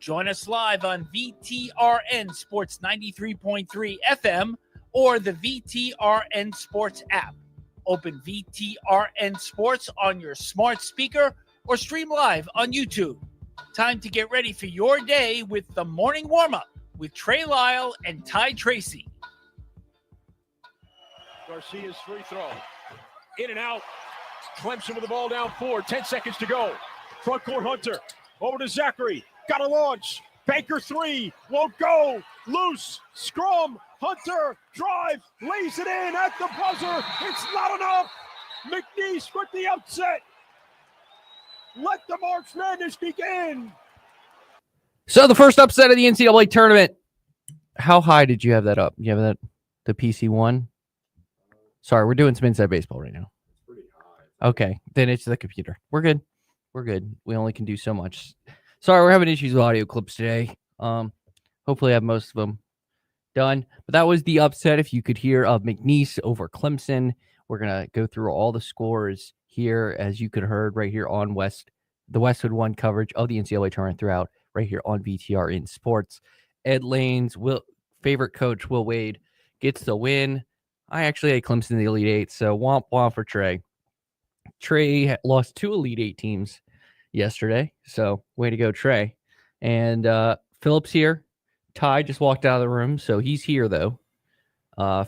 Join us live on VTRN Sports 93.3 FM or the VTRN Sports app. Open VTRN Sports on your smart speaker or stream live on YouTube. Time to get ready for your day with the morning warm-up with Trey Lyle and Ty Tracy. Garcia's free throw. In and out. Clemson with the ball down 4. 10 seconds to go. Front court Hunter. Over to Zachary. Got a launch. Banker 3. Won't go. Loose. Scrum. Hunter. Drive. Lays it in at the buzzer. It's not enough. McNeese with the upset. Let the March Madness begin. So the first upset of the NCAA tournament. How high did you have that up? You have that the PC1? Sorry, we're doing some inside baseball right now. It's pretty high. Okay, then it's the computer. We're good. We're good. We only can do so much. Sorry, we're having issues with audio clips today. Hopefully I have most of them done. But that was the upset, if you could hear, of McNeese over Clemson. We're going to go through all the scores here, as you could have heard right here on the Westwood One coverage of the NCAA tournament throughout, right here on VTR in Sports. Ed Lane's favorite coach, Will Wade, gets the win. I actually had Clemson in the Elite Eight, so womp womp for Trey. Trey lost 2 Elite Eight teams yesterday, so way to go, Trey. And Phillip's here. Ty just walked out of the room, so he's here, though.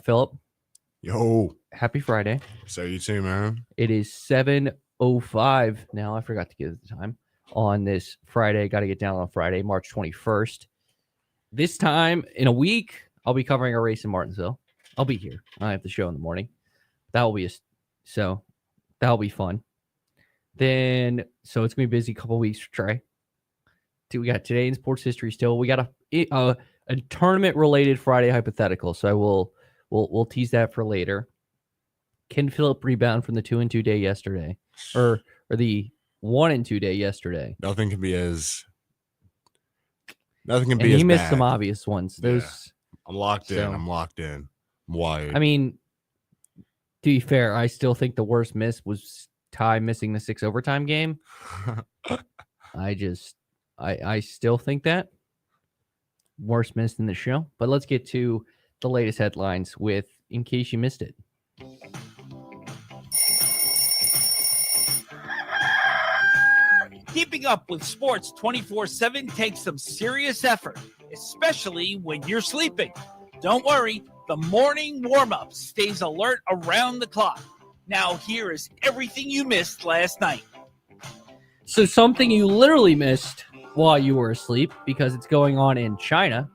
Phillip. Yo. Happy Friday. So you too, man. It is 7:05 now. I forgot to give the time on this Friday. Got to get down on Friday, March 21st. This time in a week, I'll be covering a race in Martinsville. I'll be here. I have the show in the morning. That'll be fun. Then, so it's gonna be a busy couple weeks for Trey. We got today in sports history still. We got a tournament related Friday hypothetical. So we'll tease that for later. Can Phillip rebound from the 2-2 day yesterday, or the 1-2 day yesterday? Nothing can be as he missed bad. some obvious ones. Those. Yeah. I'm locked in. I'm wired. I mean, to be fair, I still think the worst miss was Ty missing the 6 overtime game. I still think that worst miss in the show. But let's get to the latest headlines with, in case you missed it. Keeping up with sports 24/7 takes some serious effort, especially when you're sleeping. Don't worry, the morning warm-up stays alert around the clock. Now here is everything you missed last night. So something you literally missed while you were asleep, because it's going on in China.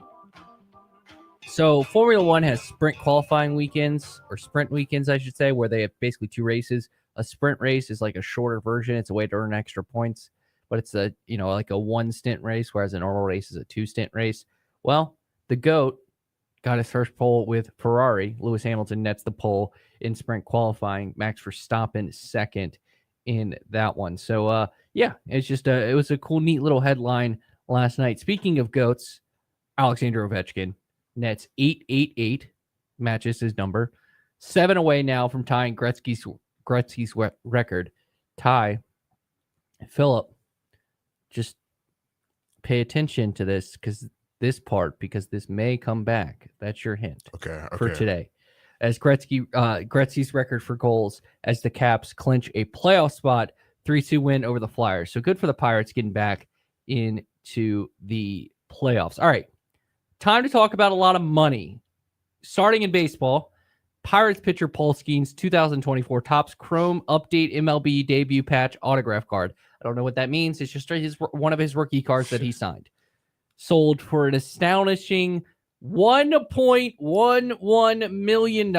So Formula One has sprint qualifying weekends, or sprint weekends, I should say, where they have basically 2 races. A sprint race is like a shorter version. It's a way to earn extra points, but it's like a 1 stint race, whereas a normal race is a 2 stint race. Well, the GOAT got his first pole with Ferrari. Lewis Hamilton nets the pole in sprint qualifying. Max Verstappen second in that one. So, it's just it was a cool, neat little headline last night. Speaking of GOATs, Alexander Ovechkin nets 888, matches his number. 7 away now from tying Gretzky's record. Ty, Phillip, just pay attention to this, because this may come back. That's your hint for today. As Gretzky's record for goals as the Caps clinch a playoff spot, 3-2 win over the Flyers. So good for the Pirates getting back into the playoffs. All right, time to talk about a lot of money. Starting in baseball, Pirates pitcher Paul Skeens' 2024 Topps Chrome Update MLB debut patch autograph card. I don't know what that means. It's just one of his rookie cards that he signed. Sold for an astonishing $1.11 million,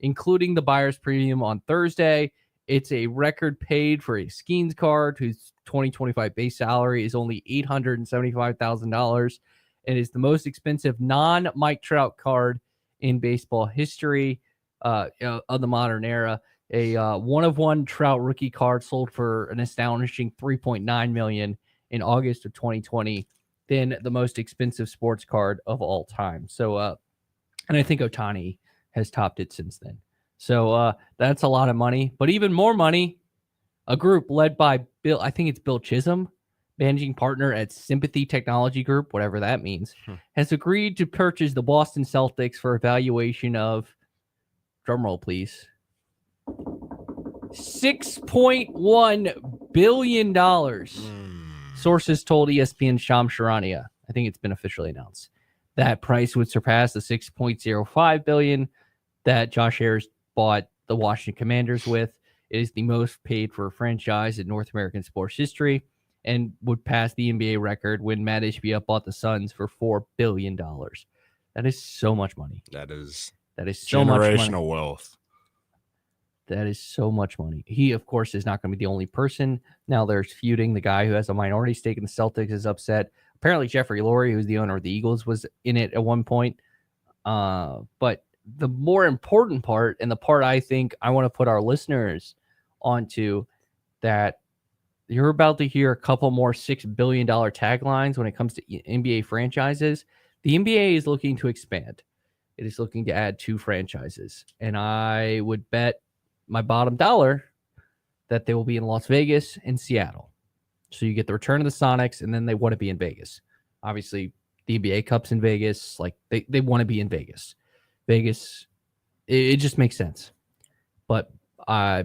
including the buyer's premium on Thursday. It's a record paid for a Skeens card, whose 2025 base salary is only $875,000, and is the most expensive non-Mike Trout card in baseball history of the modern era. A one-of-one Trout rookie card sold for an astonishing $3.9 million in August of 2020. Then the most expensive sports card of all time. So, and I think Ohtani has topped it since then. So that's a lot of money. But even more money, a group led by Bill, I think it's Bill Chisholm, managing partner at Sympathy Technology Group, whatever that means, has agreed to purchase the Boston Celtics for a valuation of, drumroll please, $6.1 billion. Sources told ESPN Shams Charania. I think it's been officially announced. That price would surpass the $6.05 billion that Josh Harris bought the Washington Commanders with. It is the most paid for a franchise in North American sports history and would pass the NBA record when Matt Ishbia bought the Suns for $4 billion. That is so much money. That is so much money. Generational wealth. That is so much money. He, of course, is not going to be the only person. Now there's feuding. The guy who has a minority stake in the Celtics is upset. Apparently, Jeffrey Lurie, who's the owner of the Eagles, was in it at one point. But the more important part, and the part I think I want to put our listeners onto, that you're about to hear a couple more $6 billion taglines when it comes to NBA franchises. The NBA is looking to expand. It is looking to add 2 franchises. And I would bet my bottom dollar that they will be in Las Vegas and Seattle. So you get the return of the Sonics, and then they want to be in Vegas. Obviously, the NBA Cup's in Vegas. Like they want to be in Vegas. Vegas, it just makes sense. But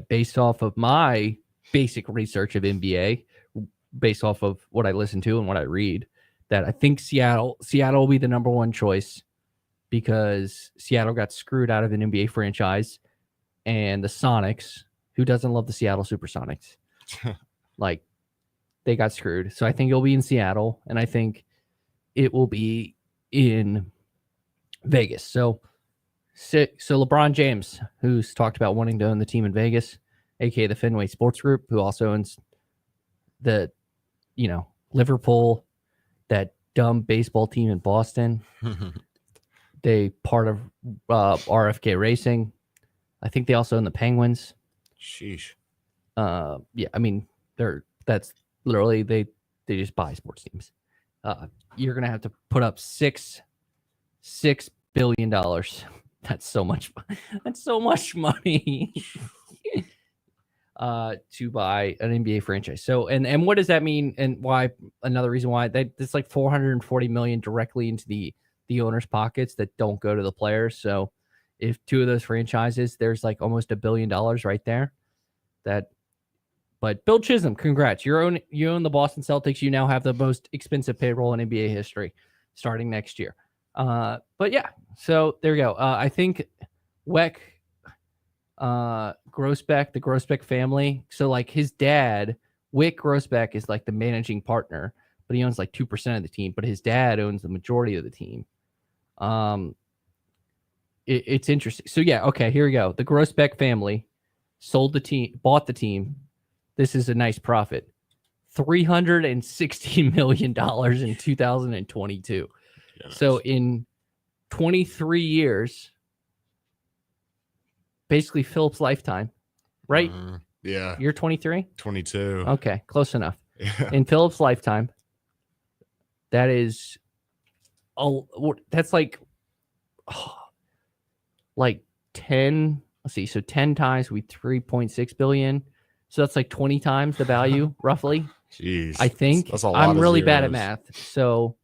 based off of my basic research of NBA, based off of what I listen to and what I read, that I think Seattle will be the number one choice because Seattle got screwed out of an NBA franchise, and the Sonics, who doesn't love the Seattle Supersonics, like they got screwed. So I think it'll be in Seattle, and I think it will be in Vegas. So LeBron James, who's talked about wanting to own the team in Vegas, aka the Fenway Sports Group, who also owns the, Liverpool, that dumb baseball team in Boston. They part of RFK Racing. I think they also own the Penguins. Sheesh. Yeah, I mean, that's literally they just buy sports teams. You're gonna have to put up $6 billion. That's so much. That's so much money. To buy an NBA franchise. So, and what does that mean? And why? Another reason why that's like $440 million directly into the owners' pockets that don't go to the players. So, if 2 of those franchises, there's like almost $1 billion right there. But Bill Chisholm, congrats! You own the Boston Celtics. You now have the most expensive payroll in NBA history, starting next year. But yeah, so there you go. I think Weck, Grossbeck, the Grossbeck family. So like his dad, Wick Grossbeck, is like the managing partner, but he owns like 2% of the team. But his dad owns the majority of the team. It's interesting. So yeah, okay, here we go. The Grossbeck family sold the team, bought the team. This is a nice profit. $360 million in 2022. Yeah, so in 23 years, basically Phillip's lifetime, right? Yeah. You're 23? 22. Okay, close enough. Yeah. In Phillip's lifetime, that's like 10, let's see, so 10 times we 3.6 billion. So that's like 20 times the value, roughly. Jeez. I think. That's a lot. I'm really zeros. bad at math. So,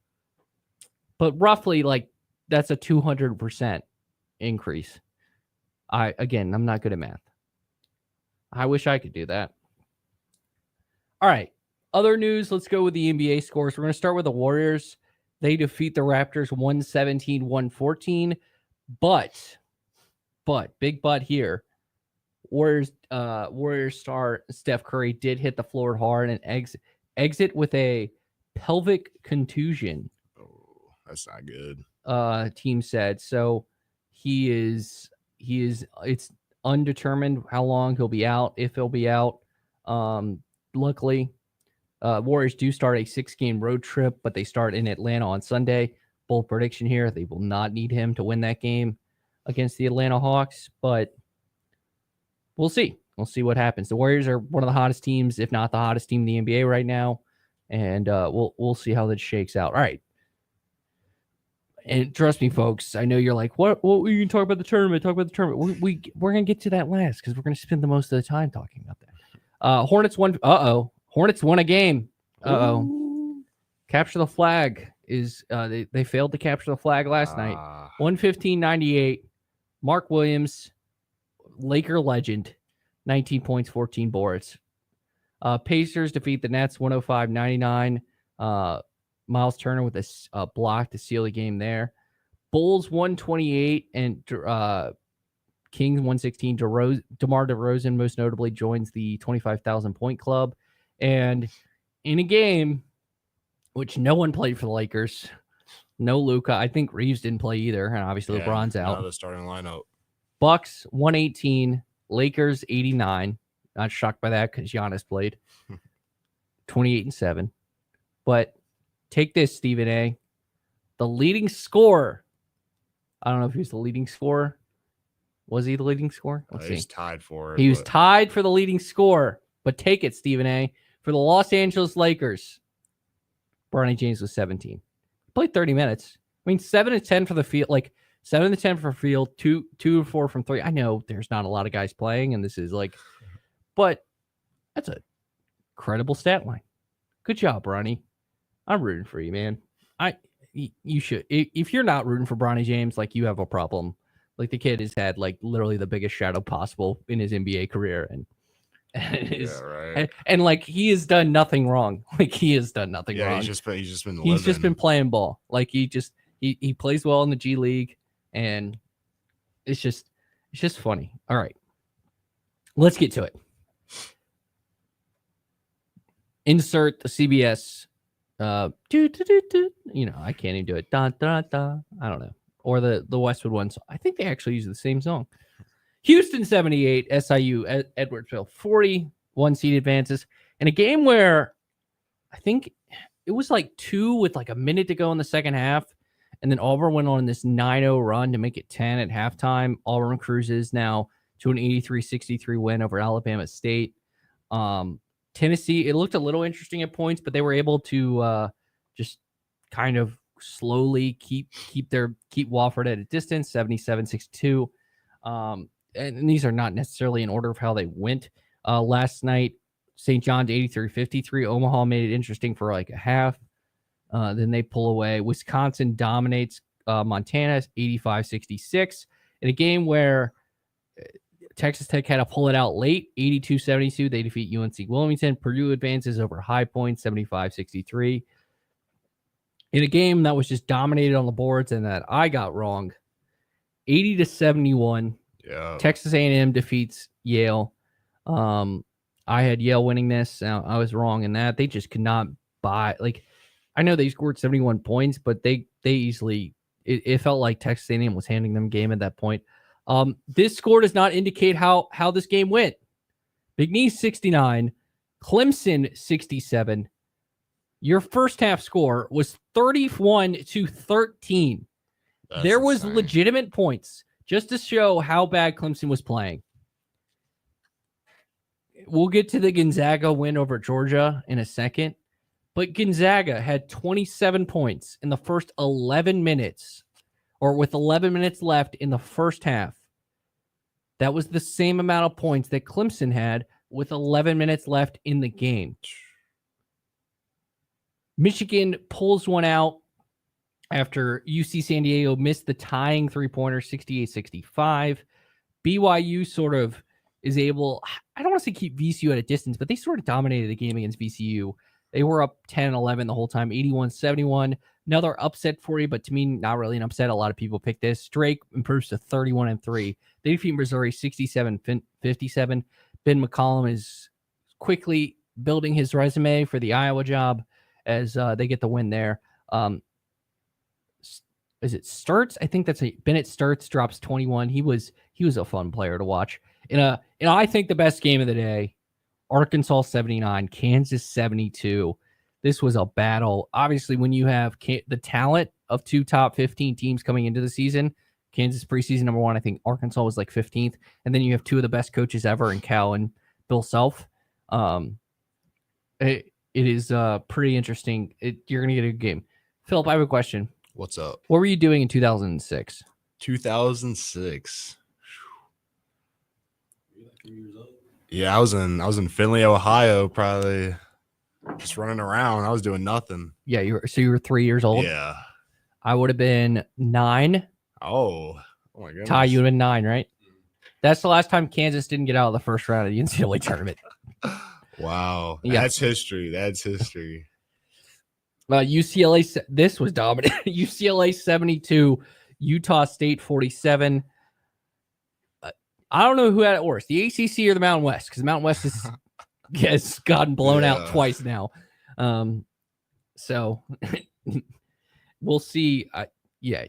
but roughly, like, that's a 200% increase. I'm not good at math. I wish I could do that. All right. Other news, let's go with the NBA scores. We're going to start with the Warriors. They defeat the Raptors 117-114. But, big but here, Warriors star Steph Curry did hit the floor hard and exit with a pelvic contusion. Oh, that's not good. Team said. So it's undetermined how long he'll be out, if he'll be out. Luckily, Warriors do start a 6-game road trip, but they start in Atlanta on Sunday. Bold prediction here, they will not need him to win that game against the Atlanta Hawks, but we'll see. We'll see what happens. The Warriors are one of the hottest teams, if not the hottest team in the NBA right now, and we'll see how that shakes out. All right. And trust me, folks, I know you're like, what? You can talk about the tournament. Talk about the tournament. We're going to get to that last because we're going to spend the most of the time talking about that. Hornets won. Hornets won a game. Capture the flag is they failed to capture the flag last night. 115-98. Mark Williams, Laker legend, 19 points, 14 boards. Pacers defeat the Nets 105-99. Miles Turner with a block to seal the game there. Bulls 128 and Kings 116. DeMar DeRozan most notably joins the 25,000 point club. And in a game which no one played for the Lakers, no Luka. I think Reeves didn't play either, and obviously LeBron's out. No, the starting lineup. Bucks 118, Lakers 89. Not shocked by that because Giannis played 28-7. But take this, Stephen A. The leading scorer. I don't know if he was the leading scorer. Was he the leading scorer? Let's see. He's tied for it. He was tied for the leading scorer. But take it, Stephen A. For the Los Angeles Lakers, Bronny James was 17. Played 30 minutes. I mean, 7 of 10 for the field. Like 7 to 10 for field, 2 to 4 from 3. I know there's not a lot of guys playing, and this is like, but that's a credible stat line. Good job, Bronny. I'm rooting for you, man. You should. If you're not rooting for Bronny James, like you have a problem. Like the kid has had like literally the biggest shadow possible in his NBA career, and like he has done nothing wrong. Like he has done nothing wrong. He's just been He's been playing ball. Like he plays well in the G League, and it's just funny. All right, let's get to it. Insert the CBS. You know, I can't even do it. Da da da. I don't know. Or the Westwood ones. I think they actually use the same song. Houston 78, SIU Edwardsville 40, 1 seed advances. In a game where I think it was like 2 with like a minute to go in the second half. And then Auburn went on this 9-0 run to make it 10 at halftime. Auburn cruises now to an 83-63 win over Alabama State. Tennessee, it looked a little interesting at points, but they were able to just kind of slowly keep Wofford at a distance, 77-62. And these are not necessarily in order of how they went last night. St. John's 83-53. Omaha made it interesting for like a half. Then they pull away. Wisconsin dominates Montana 85-66 in a game where Texas Tech had to pull it out late, 82-72. They defeat UNC Wilmington. Purdue advances over High Point, 75-63. In a game that was just dominated on the boards and that I got wrong, 80-71. Yeah. Texas A&M defeats Yale. I had Yale winning this. I was wrong in that. They just could not buy. Like, I know they scored 71 points, but they easily. It felt like Texas A&M was handing them game at that point. This score does not indicate how this game went. McNeese 69, Clemson 67. Your first half score was 31-13. There was insane. legitimate points just to show how bad Clemson was playing. We'll get to the Gonzaga win over Georgia in a second, but Gonzaga had 27 points in the first 11 minutes, or with 11 minutes left in the first half. That was the same amount of points that Clemson had with 11 minutes left in the game. Michigan pulls one out after UC San Diego missed the tying three-pointer, 68-65. BYU sort of is able, I don't want to say keep VCU at a distance, but they sort of dominated the game against VCU. They were up 10-11 the whole time, 81-71. Another upset for you, but to me, not really an upset. A lot of people pick this. Drake improves to 31-3. They defeat Missouri 67-57. Ben McCollum is quickly building his resume for the Iowa job as they get the win there. Is it Sturts? I think that's Bennett Sturts drops 21. He was a fun player to watch. I think the best game of the day, Arkansas 79, Kansas 72. This was a battle. Obviously, when you have the talent of 2 top 15 teams coming into the season, Kansas preseason number 1, I think Arkansas was like 15th. And then you have 2 of the best coaches ever in Cal and Bill Self. It is pretty interesting. You're going to get a good game. Philip, I have a question. What's up? What were you doing in 2006? 2006. Yeah, I was in Findlay, Ohio, probably. Just running around. I was doing nothing. Yeah, you were 3 years old. Yeah. I would have been 9. Oh my goodness. Ty, you would have been 9, right? That's the last time Kansas didn't get out of the first round of the NCAA tournament. Wow. Yeah. That's history. That's history. UCLA, this was dominant. UCLA 72, Utah State 47. I don't know who had it worse, the ACC or the Mountain West, because the Mountain West has gotten blown out twice now. So we'll see.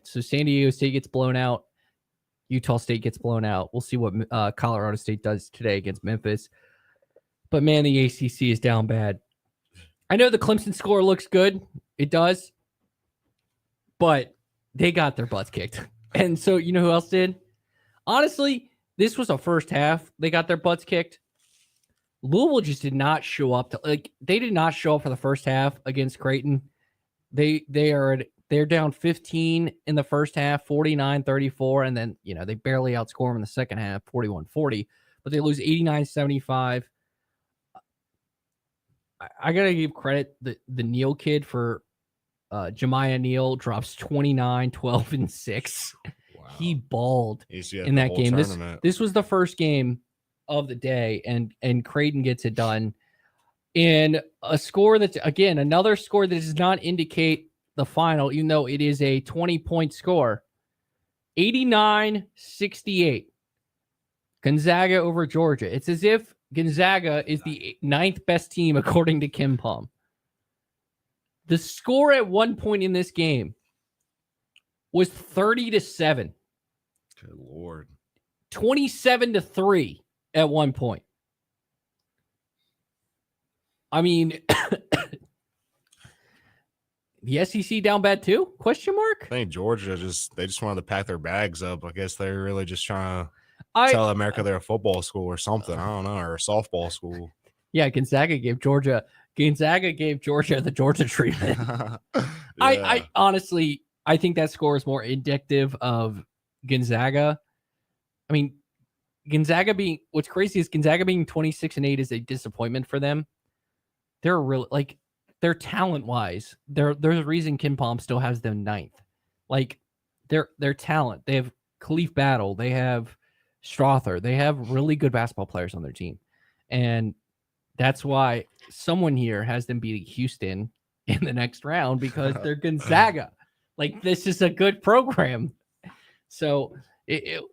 So San Diego State gets blown out. Utah State gets blown out. We'll see what Colorado State does today against Memphis. But, man, the ACC is down bad. I know the Clemson score looks good. It does. But they got their butts kicked. And so, you know who else did? Honestly, this was a first half. They got their butts kicked. Louisville just did not show up. They did not show up for the first half against Creighton. They're down 15 in the first half, 49-34, and then, they barely outscore them in the second half, 41-40, but they lose 89-75. I got to give credit the Neal kid for Jemiah Neal drops 29, 12, and 6. Wow. He balled in that game. This was the first game of the day, and Creighton gets it done. And a score that's, again, another score that does not indicate the final, even though it is a 20-point score. 89-68. Gonzaga over Georgia. It's as if Gonzaga is the 9th best team according to Kim Palm. The score at one point in this game was 30-7. Good Lord. 27-3 at one point. I mean, the SEC down bad too? Question mark? I think Georgia just wanted to pack their bags up. I guess they're really just trying to tell America they're a football school or something. I don't know, or a softball school. Yeah, Gonzaga gave Georgia the Georgia treatment. Yeah. I honestly, I think that score is more indicative of Gonzaga. I mean, what's crazy is Gonzaga being 26-8 is a disappointment for them. They're really they're talent-wise. There's a reason Kim Palm still has them 9th. Their talent. They have Khalif Battle. They have Strother. They have really good basketball players on their team. And that's why someone here has them beating Houston in the next round, because they're Gonzaga. This is a good program. So it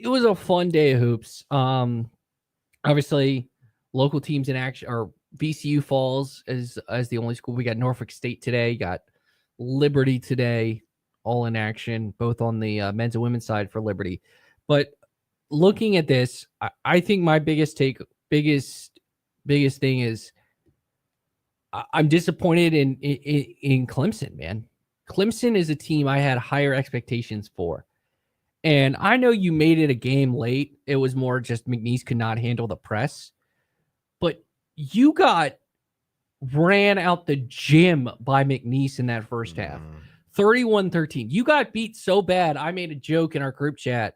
was a fun day of hoops. Obviously, local teams in action, or VCU falls as the only school. We got Norfolk State today, got Liberty today, all in action, both on the men's and women's side for Liberty. But looking at this, I think my biggest thing is I'm disappointed in Clemson, man. Clemson is a team I had higher expectations for. And I know you made it a game late. It was more just McNeese could not handle the press. But you got ran out the gym by McNeese in that first half. 31-13. You got beat so bad, I made a joke in our group chat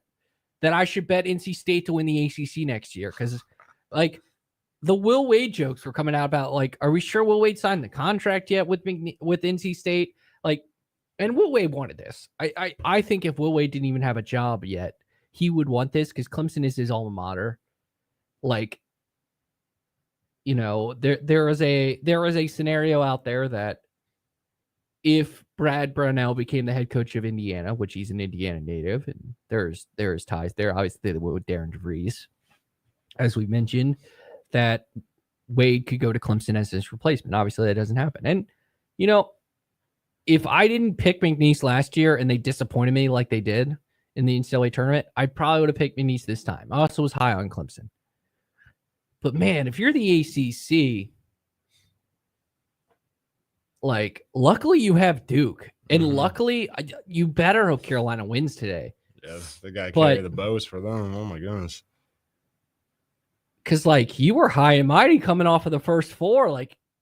that I should bet NC State to win the ACC next year. Because, the Will Wade jokes were coming out about, are we sure Will Wade signed the contract yet with NC State? And Will Wade wanted this. I think if Will Wade didn't even have a job yet, he would want this, because Clemson is his alma mater. There is a scenario out there that if Brad Brownell became the head coach of Indiana, which he's an Indiana native, and there's ties there, obviously with Darren DeVries, as we mentioned, that Wade could go to Clemson as his replacement. Obviously, that doesn't happen. And, if I didn't pick McNeese last year and they disappointed me like they did in the NCAA tournament, I probably would have picked McNeese this time. I also was high on Clemson. But, man, if you're the ACC, luckily you have Duke. And luckily, you better hope Carolina wins today. Yeah, they got to carry the bows for them. Oh, my goodness. Because, you were high and mighty coming off of the first four.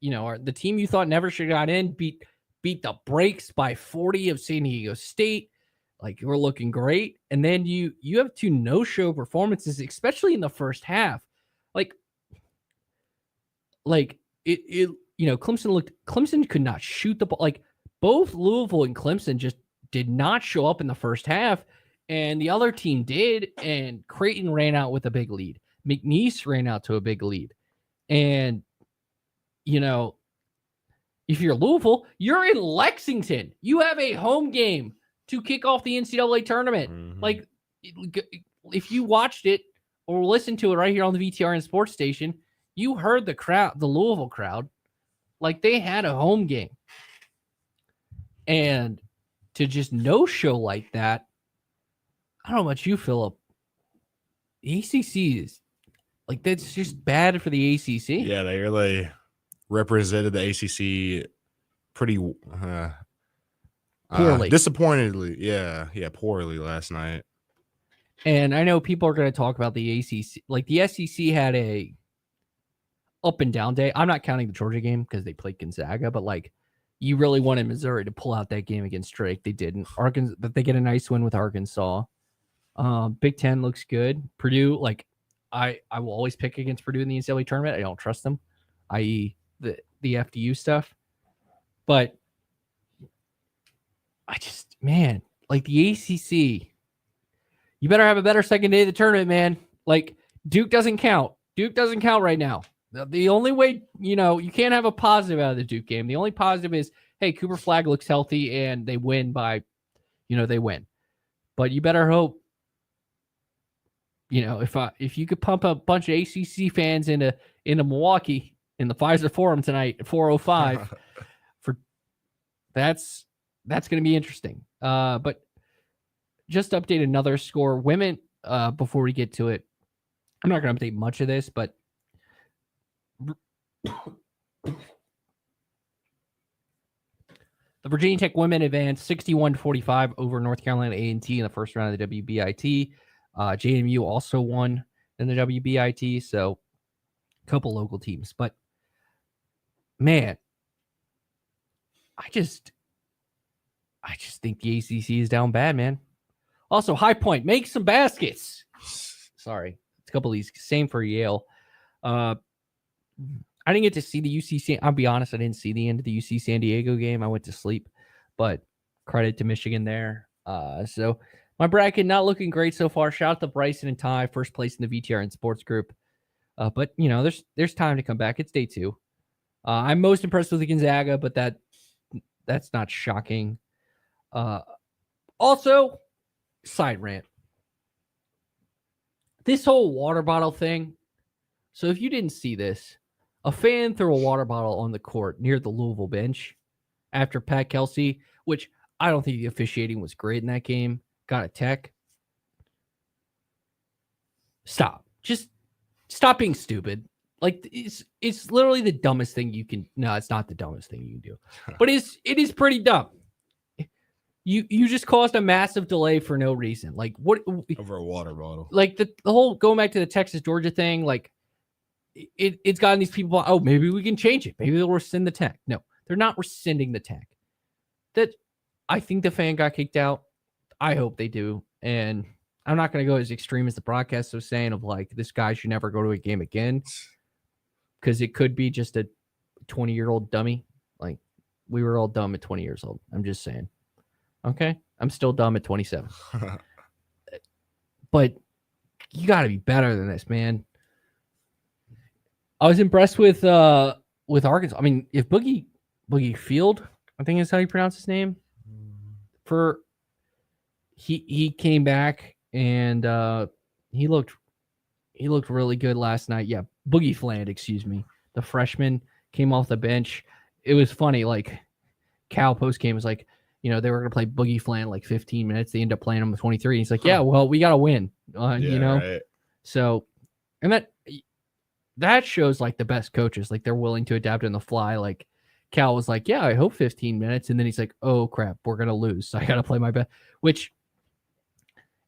The team you thought never should have got in beat the brakes by 40 of San Diego State. You were looking great. And then you have 2 no-show performances, especially in the first half. Clemson could not shoot the ball. Like both Louisville and Clemson just did not show up in the first half, and the other team did, and Creighton ran out with a big lead. McNeese ran out to a big lead. And, if you're Louisville, you're in Lexington. You have a home game to kick off the NCAA tournament. Mhm. Like, if you watched it or listened to it right here on the VTRN Sports Station, you heard the crowd, the Louisville crowd, like they had a home game. And to just no show like that, I don't know about you, Phillip. The ACC is like, that's just bad for the ACC. Yeah, they really represented the ACC pretty poorly. Disappointedly. Yeah, poorly last night. And I know people are going to talk about the ACC. Like the SEC had a up and down day. I'm not counting the Georgia game because they played Gonzaga, but like you really wanted Missouri to pull out that game against Drake. They didn't. Arkansas, but they get a nice win with Arkansas. Big Ten looks good. Purdue, like I will always pick against Purdue in the NCAA tournament. I don't trust them, i.e. the FDU stuff. But I just, man, like the ACC, you better have a better second day of the tournament, man. Like Duke doesn't count. Duke doesn't count right now. The only way, you can't have a positive out of the Duke game. The only positive is, hey, Cooper Flagg looks healthy and they win by, they win. But you better hope, if you could pump a bunch of ACC fans into Milwaukee in the Pfizer Forum tonight at 4:05, that's going to be interesting. But just to update another score, women. Before we get to it, I'm not going to update much of this, but the Virginia Tech women advanced 61-45 over North Carolina A&T in the first round of the WBIT. JMU also won in the WBIT, so a couple local teams. But, man, I just think the ACC is down bad, man. Also, High Point, make some baskets. Sorry. It's a couple of these. Same for Yale. I didn't get to see the UC. I'll be honest, I didn't see the end of the UC San Diego game. I went to sleep, but credit to Michigan there. So my bracket not looking great so far. Shout out to Bryson and Ty, first place in the VTRN Sports Group. But there's time to come back. It's day 2. I'm most impressed with the Gonzaga, but that's not shocking. Also, side rant. This whole water bottle thing. So if you didn't see this, a fan threw a water bottle on the court near the Louisville bench after Pat Kelsey, which I don't think the officiating was great in that game, got a tech. Stop. Just stop being stupid. Like it's literally the dumbest thing you can. No, it's not the dumbest thing you can do, but it is pretty dumb. You just caused a massive delay for no reason. Like what over a water bottle? Like the whole going back to the Texas Georgia thing. Like it's gotten these people. Oh, maybe we can change it. Maybe they'll rescind the tech. No, they're not rescinding the tech. That I think the fan got kicked out. I hope they do. And I'm not going to go as extreme as the broadcast was saying of like this guy should never go to a game again because it could be just a 20-year-old dummy. Like we were all dumb at 20 years old. I'm just saying. Okay, I'm still dumb at 27. But you got to be better than this, man. I was impressed with Arkansas. I mean, if Boogie Field, I think is how you pronounce his name, he came back and he looked really good last night. Yeah, Boogie Fland, excuse me. The freshman came off the bench. It was funny. Like Cal post game was like, they were going to play Boogie Fland like 15 minutes. They ended up playing him with 23. He's like, yeah, well, we got to win, Right. So, and that shows like the best coaches, like they're willing to adapt on the fly. Like Cal was like, yeah, I hope 15 minutes. And then he's like, oh crap, we're going to lose. So I got to play my best, which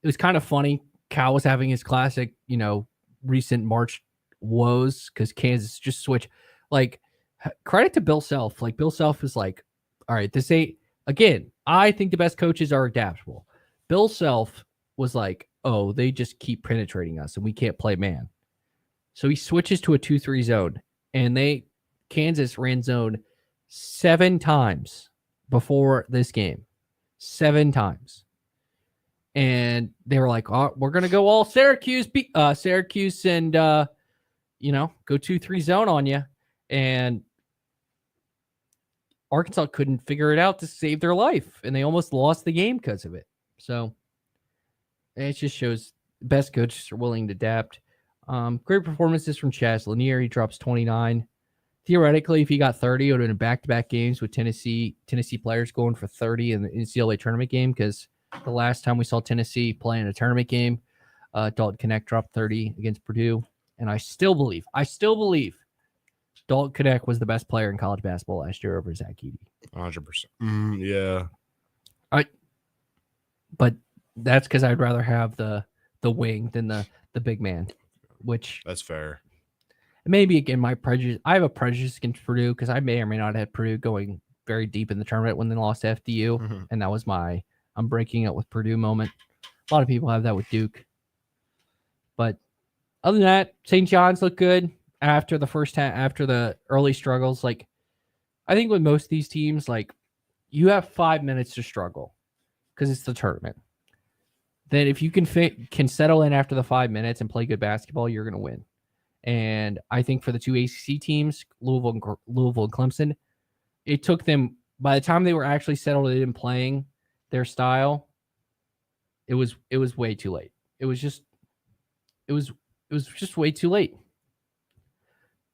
it was kind of funny. Cal was having his classic, recent March woes because Kansas just switched. Like credit to Bill Self. Like Bill Self is like, all right, this ain't, again, I think the best coaches are adaptable. Bill Self was like, oh, they just keep penetrating us and we can't play man. So he switches to a 2-3 zone and Kansas ran zone 7 times before this game. 7 times. And they were like, oh, we're going to go all Syracuse and, go 2-3 zone on you. And Arkansas couldn't figure it out to save their life. And they almost lost the game because of it. So it just shows best coaches are willing to adapt. Great performances from Chaz Lanier. He drops 29. Theoretically, if he got 30, it would have been back-to-back games with Tennessee players going for 30 in the NCAA tournament game, because the last time we saw Tennessee play in a tournament game, Dalton Knecht dropped 30 against Purdue. And I still believe Dalton Knecht was the best player in college basketball last year over Zach Edey. 100%. Yeah. But that's because I'd rather have the wing than the big man, which that's fair. Maybe again my prejudice. I have a prejudice against Purdue because I may or may not have Purdue going very deep in the tournament when they lost to FDU, and that was my I'm breaking up with Purdue moment. A lot of people have that with Duke, but other than that, St. John's looked good after the first half, after the early struggles. Like I think with most of these teams, like you have 5 minutes to struggle because it's the tournament. Then if you can settle in after the 5 minutes and play good basketball, you're going to win. And I think for the two ACC teams, Louisville and Clemson, it took them, by the time they were actually settled in playing their style, it was way too late. It was just way too late.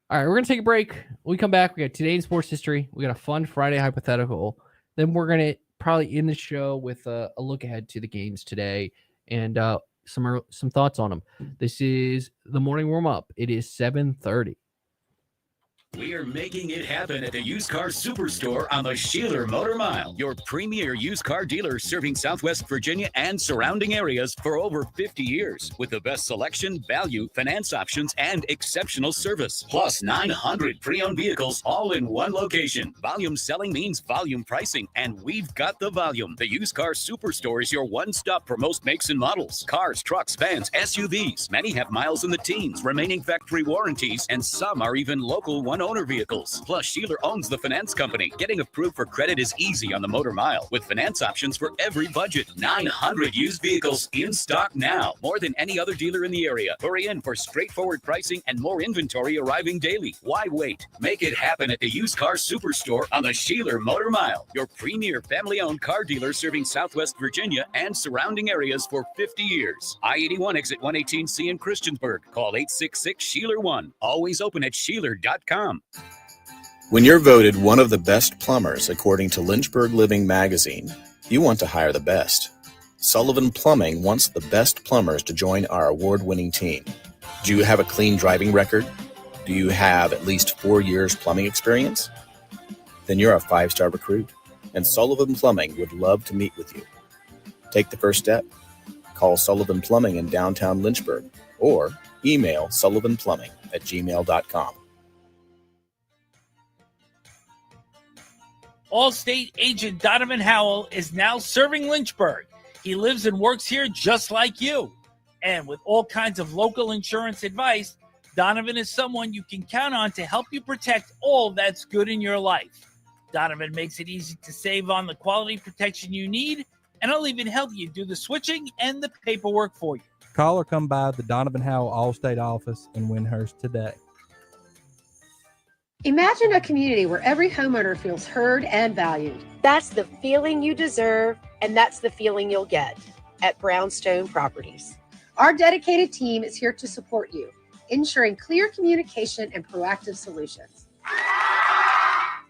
All right, we're going to take a break. When we come back, we got Today in Sports History. We got a fun Friday hypothetical. Then we're going to probably end the show with a look ahead to the games today and some thoughts on them. This is the morning warm-up. It is 7:30. We are making it happen at the Used Car Superstore on the Sheeler Motor Mile, your premier used car dealer serving Southwest Virginia and surrounding areas for over 50 years. With the best selection, value, finance options, and exceptional service. Plus 900 pre-owned vehicles all in one location. Volume selling means volume pricing, and we've got the volume. The Used Car Superstore is your one-stop for most makes and models. Cars, trucks, vans, SUVs. Many have miles in the teens, remaining factory warranties, and some are even local one-owner vehicles. Plus, Sheeler owns the finance company. Getting approved for credit is easy on the Motor Mile, with finance options for every budget. 900 used vehicles in stock now. More than any other dealer in the area. Hurry in for straightforward pricing and more inventory arriving daily. Why wait? Make it happen at the Used Car Superstore on the Sheeler Motor Mile, your premier family-owned car dealer serving Southwest Virginia and surrounding areas for 50 years. I-81 exit 118C in Christiansburg. Call 866-SHEELER1. Always open at Sheeler.com. When you're voted one of the best plumbers according to Lynchburg Living magazine, you want to hire the best. Sullivan Plumbing wants the best plumbers to join our award-winning team. Do you have a clean driving record? Do you have at least 4 years plumbing experience? Then you're a 5-star recruit, and Sullivan Plumbing would love to meet with you. Take the first step. Call Sullivan Plumbing in downtown Lynchburg or email sullivanplumbing@gmail.com. Allstate agent Donovan Howell is now serving Lynchburg. He lives and works here just like you. And with all kinds of local insurance advice, Donovan is someone you can count on to help you protect all that's good in your life. Donovan makes it easy to save on the quality protection you need, and I'll even help you do the switching and the paperwork for you. Call or come by the Donovan Howell Allstate office in Windhurst today. Imagine a community where every homeowner feels heard and valued. That's the feeling you deserve, and that's the feeling you'll get at Brownstone Properties. Our dedicated team is here to support you, ensuring clear communication and proactive solutions.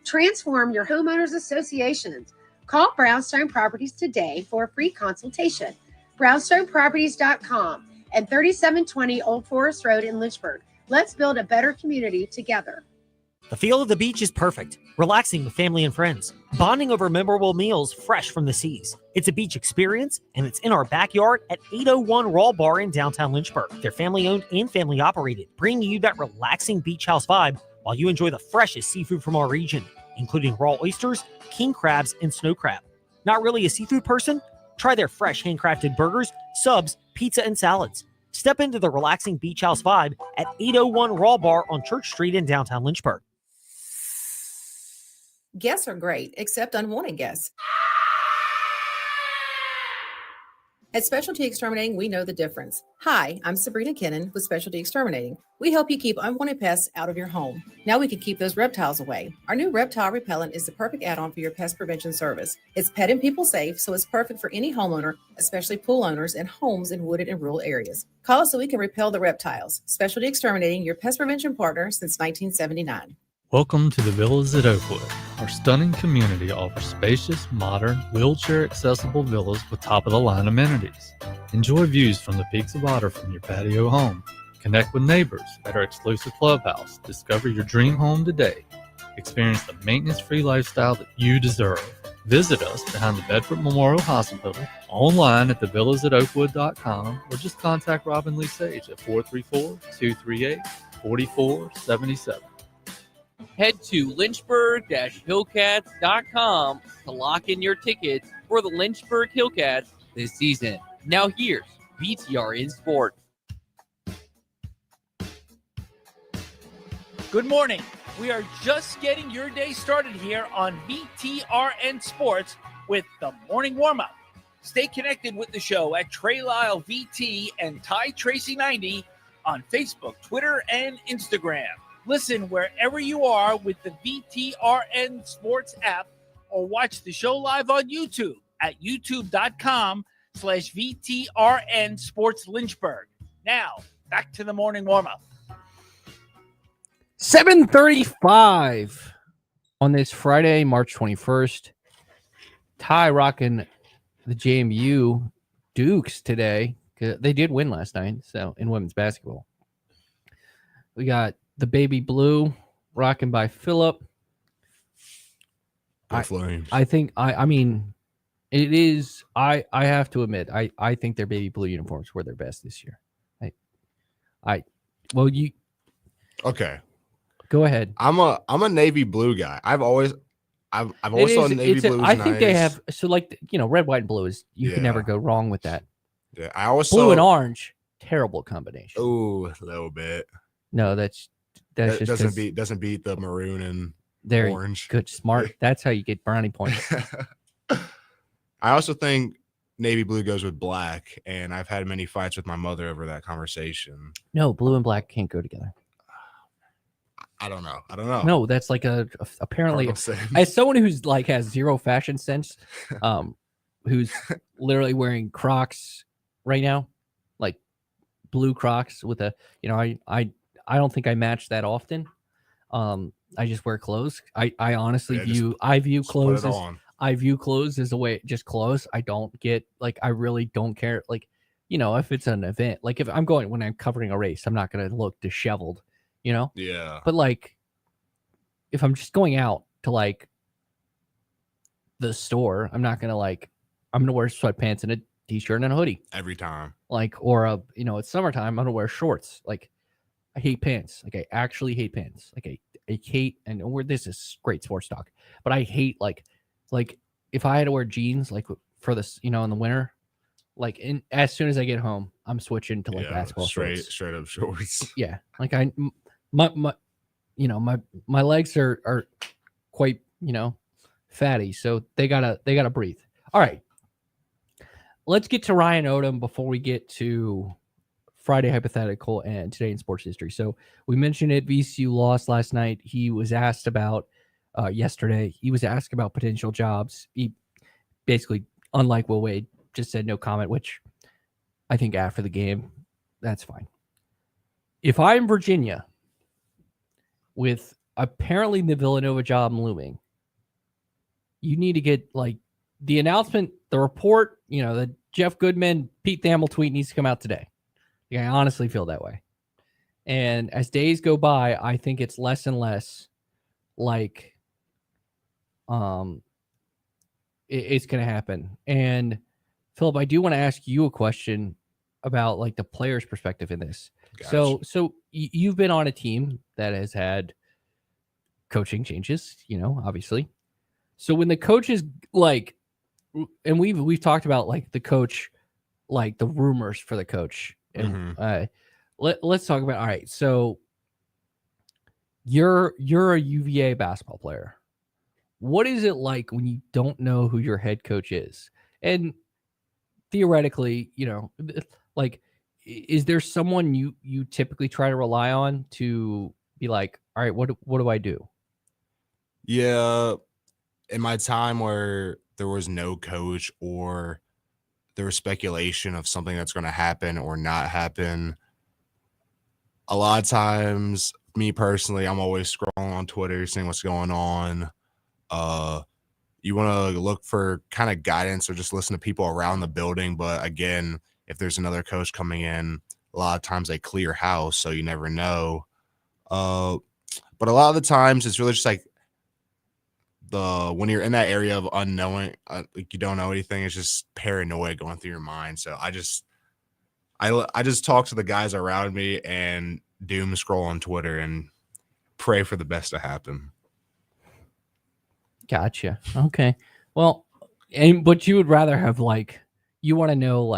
Transform your homeowners associations. Call Brownstone Properties today for a free consultation. BrownstoneProperties.com and 3720 Old Forest Road in Lynchburg. Let's build a better community together. The feel of the beach is perfect. Relaxing with family and friends. Bonding over memorable meals fresh from the seas. It's a beach experience, and it's in our backyard at 801 Raw Bar in downtown Lynchburg. They're family-owned and family-operated, bringing you that relaxing beach house vibe while you enjoy the freshest seafood from our region, including raw oysters, king crabs, and snow crab. Not really a seafood person? Try their fresh handcrafted burgers, subs, pizza, and salads. Step into the relaxing beach house vibe at 801 Raw Bar on Church Street in downtown Lynchburg. Guests are great, except unwanted guests. At Specialty Exterminating, we know the difference. Hi, I'm Sabrina Kennan with Specialty Exterminating. We help you keep unwanted pests out of your home. Now we can keep those reptiles away. Our new reptile repellent is the perfect add-on for your pest prevention service. It's pet and people safe, so it's perfect for any homeowner, especially pool owners and homes in wooded and rural areas. Call us so we can repel the reptiles. Specialty Exterminating, your pest prevention partner since 1979. Welcome to the Villas at Oakwood. Our stunning community offers spacious, modern, wheelchair-accessible villas with top-of-the-line amenities. Enjoy views from the Peaks of Otter from your patio home. Connect with neighbors at our exclusive clubhouse. Discover your dream home today. Experience the maintenance-free lifestyle that you deserve. Visit us behind the Bedford Memorial Hospital, online at thevillasatoakwood.com, or just contact Robin Lee Sage at 434-238-4477. Head to lynchburg-hillcats.com to lock in your tickets for the Lynchburg Hillcats this season. Now here's VTR in Sport. Good morning. We are just getting your day started here on VTRN Sports with the morning warm-up. Stay connected with the show at Trey Lyle VT and Ty Tracy 90 on Facebook, Twitter, and Instagram. Listen wherever you are with the VTRN Sports app or watch the show live on YouTube at youtube.com/VTRN Sports Lynchburg. Now, back to the morning warm-up. 7:35 on this Friday, March 21st. Ty rocking the JMU Dukes today. They did win last night, so in women's basketball. We got the baby blue rocking by Phillip. I think I mean it is I have to admit I think their baby blue uniforms were their best this year. Okay. Go ahead. I'm a navy blue guy. I've always thought navy blue was I think nice. they have red, white, and blue is you can never go wrong with that. Yeah, I always blue and orange, terrible combination. Oh, a little bit. No, that just doesn't beat the maroon and orange. Good, smart. That's how you get brownie points. I also think navy blue goes with black, and I've had many fights with my mother over that conversation. No, blue and black can't go together. I don't know. No, that's like apparently as someone who's like has zero fashion sense, who's literally wearing Crocs right now, like blue Crocs with a, I don't think I match that often. I just wear clothes. I honestly view clothes as a way, just clothes. I don't get I really don't care. If it's an event, like if I'm when I'm covering a race, I'm not going to look disheveled. Yeah. But if I'm just going out to the store, I'm not gonna I'm gonna wear sweatpants and a t-shirt and a hoodie every time. It's summertime, I'm gonna wear shorts. I hate pants. I actually hate pants. I hate, and this is great sports talk, but I hate if I had to wear jeans for this, in the winter, as soon as I get home, I'm switching to basketball shorts. Straight up shorts. Yeah, my legs are quite fatty, so they gotta breathe. All right, let's get to Ryan Odom before we get to Friday hypothetical and today in sports history. So we mentioned it. VCU lost last night. He was asked about yesterday. He was asked about potential jobs. He basically, unlike Will Wade, just said no comment, which I think after the game, that's fine. If I'm Virginia, with apparently the Villanova job looming, you need to get the announcement, the report, the Jeff Goodman, Pete Thamel tweet needs to come out today. I honestly feel that way. And as days go by, I think it's less and less it's going to happen. And Phillip, I do want to ask you a question about the player's perspective in this. Gotcha. So you've been on a team that has had coaching changes, obviously. So when the coaches and we've talked about the coach, the rumors for the coach, and let's talk about. All right, so you're a UVA basketball player. what is it like when you don't know who your head coach is? And theoretically, like, is there someone you typically try to rely on to be like, all right, what do I do? Yeah, in my time where there was no coach or there was speculation of something that's going to happen or not happen, a lot of times, me personally, I'm always scrolling on Twitter, seeing what's going on. You want to look for kind of guidance or just listen to people around the building. But again, if there's another coach coming in, a lot of times they clear house, so you never know. But a lot of the times, it's really just like when you're in that area of unknowing, like you don't know anything, it's just paranoia going through your mind. So I just talk to the guys around me and doom scroll on Twitter and pray for the best to happen. Gotcha. Okay. Well, but you would rather have you want to know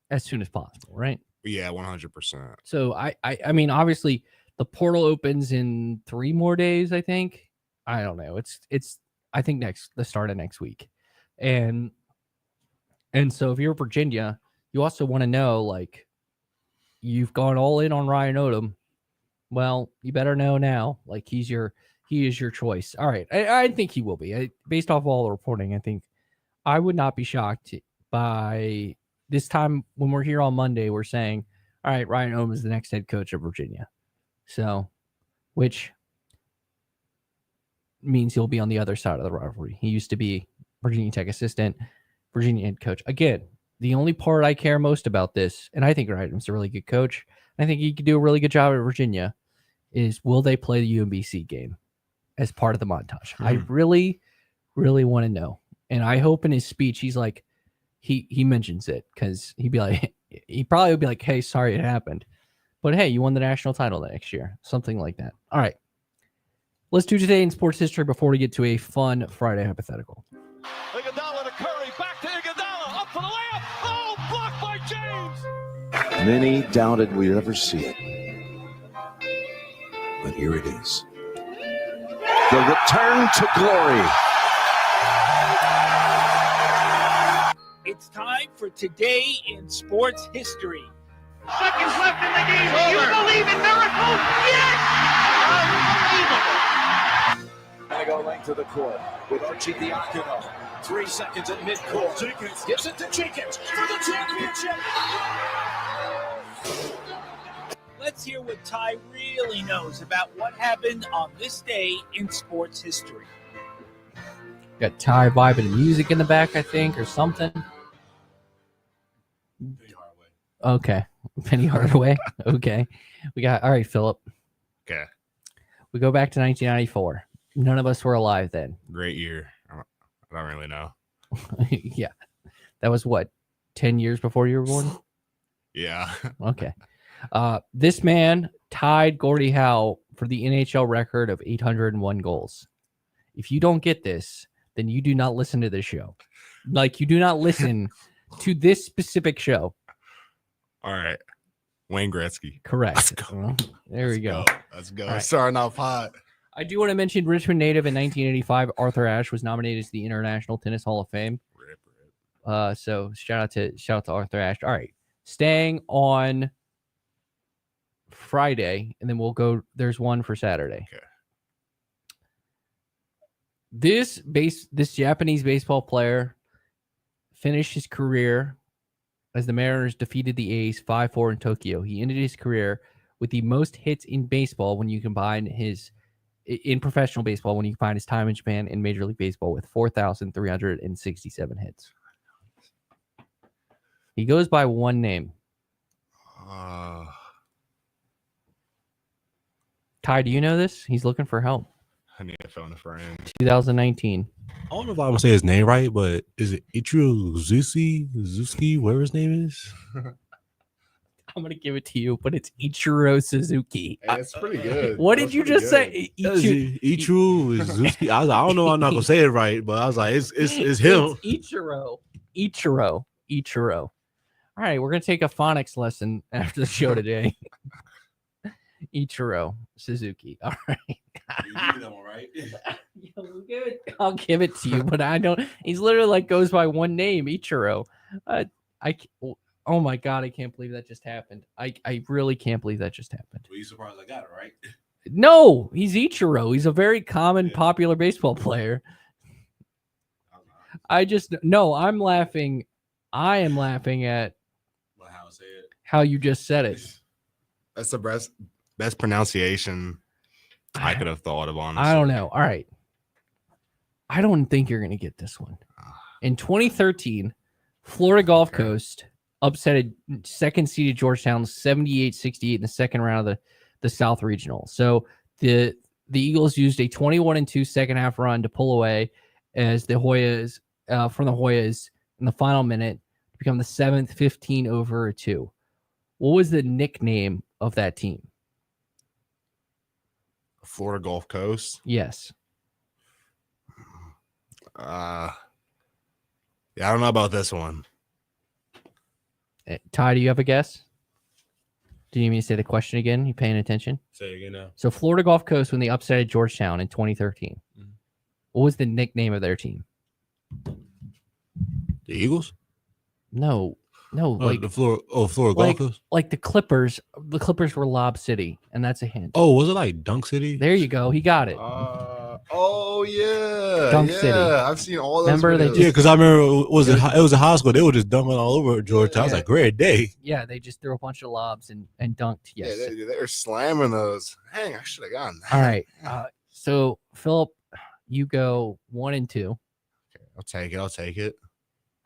as soon as possible, right? Yeah, 100%. So I mean, obviously the portal opens in 3 more days, I think. I don't know. It's I think the start of next week. And so if you're Virginia, you also want to know you've gone all in on Ryan Odom. Well, you better know now. He is your choice. All right. I think he will be. Based off all the reporting, I think I would not be shocked by this time when we're here on Monday, we're saying, all right, Ryan Odom is the next head coach of Virginia. So, which means he'll be on the other side of the rivalry. He used to be Virginia Tech assistant, Virginia head coach. Again, the only part I care most about this, and I think Ryan Odom's a really good coach, I think he could do a really good job at Virginia, is will they play the UMBC game as part of the montage? I really, really want to know. And I hope in his speech, he's like, he mentions it because he probably would be like, hey, sorry it happened. But hey, you won the national title next year. Something like that. All right. Let's do today in sports history before we get to a fun Friday hypothetical. Iguodala to Curry, back to Iguodala, up for the layup. Oh, blocked by James. Many doubted we'd ever see it. But here it is. The return to glory. It's time for Today in Sports History. Seconds left in the game. Do you believe in miracles? Yes! Unbelievable. Gonna go length of the court with Archie Diacono. 3 seconds at midcourt. Jenkins gives it to Jenkins for the championship. Let's hear what Ty really knows about what happened on this day in sports history. Got Ty vibing music in the back, I think, or something. Okay. Penny Hardaway. Okay. All right, Phillip. Okay. We go back to 1994. None of us were alive then. Great year. I don't really know. Yeah. That was what? 10 years before you were born? Yeah. Okay. This man tied Gordie Howe for the NHL record of 801 goals. If you don't get this, then you do not listen to this show. You do not listen to this specific show. All right. Wayne Gretzky. Correct. Let's go. Well, there we go. Let's go. Right. Starting off hot. I do want to mention Richmond native in 1985. Arthur Ashe was nominated to the International Tennis Hall of Fame. So shout out to Arthur Ashe. All right. Staying on Friday, and then we'll go. There's one for Saturday. Okay. This Japanese baseball player finished his career as the Mariners defeated the A's 5-4 in Tokyo. He ended his career with the most hits in baseball when you combine in professional baseball when you combine his time in Japan and Major League Baseball with 4,367 hits. He goes by one name. Ty, do you know this? He's looking for help. I need to phone a friend. 2019. I don't know if I'm gonna say his name right, but is it Ichiro Zuski, whatever his name is? I'm gonna give it to you, but it's Ichiro Suzuki. That's pretty good. What did you just say? Ichiro Zuski. I don't know. I'm not gonna say it right, but I was like, it's him. It's Ichiro. All right, we're gonna take a phonics lesson after the show today. Ichiro Suzuki. All right. You know, right? I'll give it to you, but I don't. He's literally like goes by one name, Ichiro. Oh my god, I can't believe that just happened. I really can't believe that just happened. Were you surprised I got it right? No, he's Ichiro. He's a very common, popular baseball player. I'm laughing. I am laughing at how you just said it. That's the best pronunciation I could have thought of, honestly. I don't know. All right. I don't think you're going to get this one. In 2013, Florida Gulf Coast upset second-seeded Georgetown 78-68 in the second round of the South Regional. So the Eagles used a 21-2 second-half run to pull away as the Hoyas from the Hoyas in the final minute to become the 7th 15-2. What was the nickname of that team? Florida Gulf Coast? Yes. Yeah, I don't know about this one. Ty, do you have a guess? Do you need me to say the question again? You paying attention? Say it again now. So Florida Gulf Coast, when they upset Georgetown in 2013, what was the nickname of their team? The Eagles? No, like the Florida Gulf Coast. Like the Clippers. The Clippers were Lob City, and that's a hint. Oh, was it like Dunk City? There you go. He got it. Oh yeah, Dunk City. I've seen all those. Remember videos. Yeah, because I remember it was a high school. They were just dunking all over Georgetown. I was like, great day. Yeah, they just threw a bunch of lobs and dunked. Yes. Yeah, they were slamming those. Dang, I should have gotten that. All right. So Philip, you go 1 and 2. Okay, I'll take it.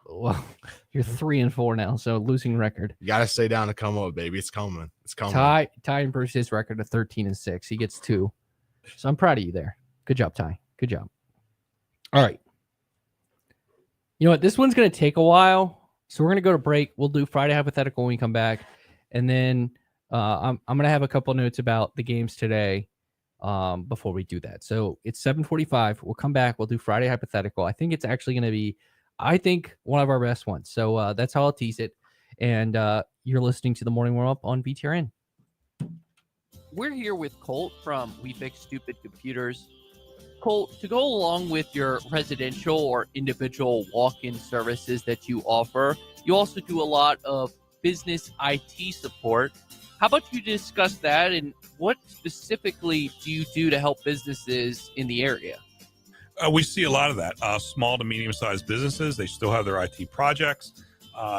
Well, you're 3 and 4 now, so losing record. You gotta stay down to come up, baby. It's coming. Ty improves his record to 13 and 6. He gets 2. So I'm proud of you there. Good job, Ty. Good job. All right. You know what? This one's going to take a while. So we're going to go to break. We'll do Friday hypothetical when we come back. And then I'm going to have a couple notes about the games today before we do that. So it's 7:45. We'll come back. We'll do Friday hypothetical. I think it's actually going to be, one of our best ones. So that's how I'll tease it. And you're listening to the Morning Warm Up on VTRN. We're here with Colt from We Fix Stupid Computers. Colt, to go along with your residential or individual walk-in services that you offer, you also do a lot of business IT support. How about you discuss that, and what specifically do you do to help businesses in the area? We see a lot of that. Small to medium-sized businesses, they still have their IT projects.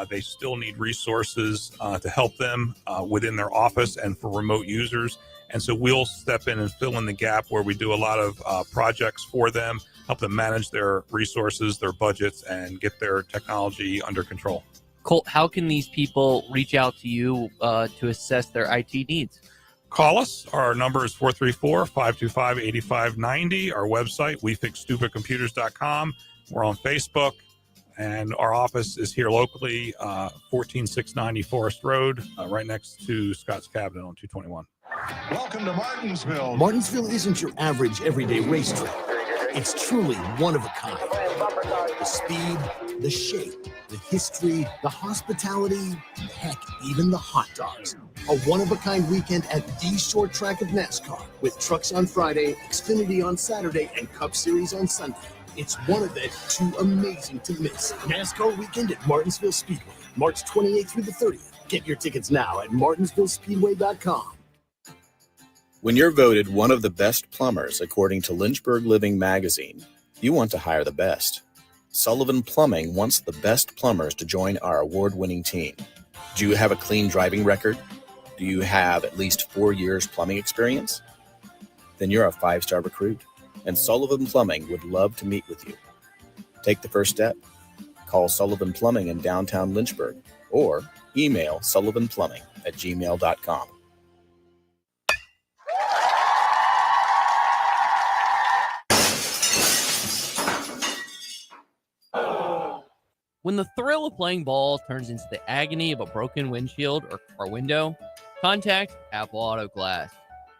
They still need resources to help them within their office and for remote users. And so we'll step in and fill in the gap where we do a lot of projects for them, help them manage their resources, their budgets, and get their technology under control. Colt, how can these people reach out to you to assess their IT needs? Call us. Our number is 434-525-8590. Our website, wefixstupidcomputers.com. We're on Facebook. And our office is here locally, 14690 Forest Road, right next to Scott's Cabinet on 221. Welcome to Martinsville. Martinsville isn't your average everyday racetrack. It's truly one of a kind. The speed, the shape, the history, the hospitality, heck, even the hot dogs. A one-of-a-kind weekend at the short track of NASCAR with trucks on Friday, Xfinity on Saturday, and Cup Series on Sunday. It's one event too amazing to miss. NASCAR weekend at Martinsville Speedway, March 28th through the 30th. Get your tickets now at martinsvillespeedway.com. When you're voted one of the best plumbers according to Lynchburg Living magazine, you want to hire the best. Sullivan Plumbing wants the best plumbers to join our award-winning team. Do you have a clean driving record? Do you have at least 4 years plumbing experience? Then you're a 5-star recruit, and Sullivan Plumbing would love to meet with you. Take the first step. Call Sullivan Plumbing in downtown Lynchburg or email sullivanplumbing@gmail.com. When the thrill of playing ball turns into the agony of a broken windshield or car window, contact Apple Auto Glass.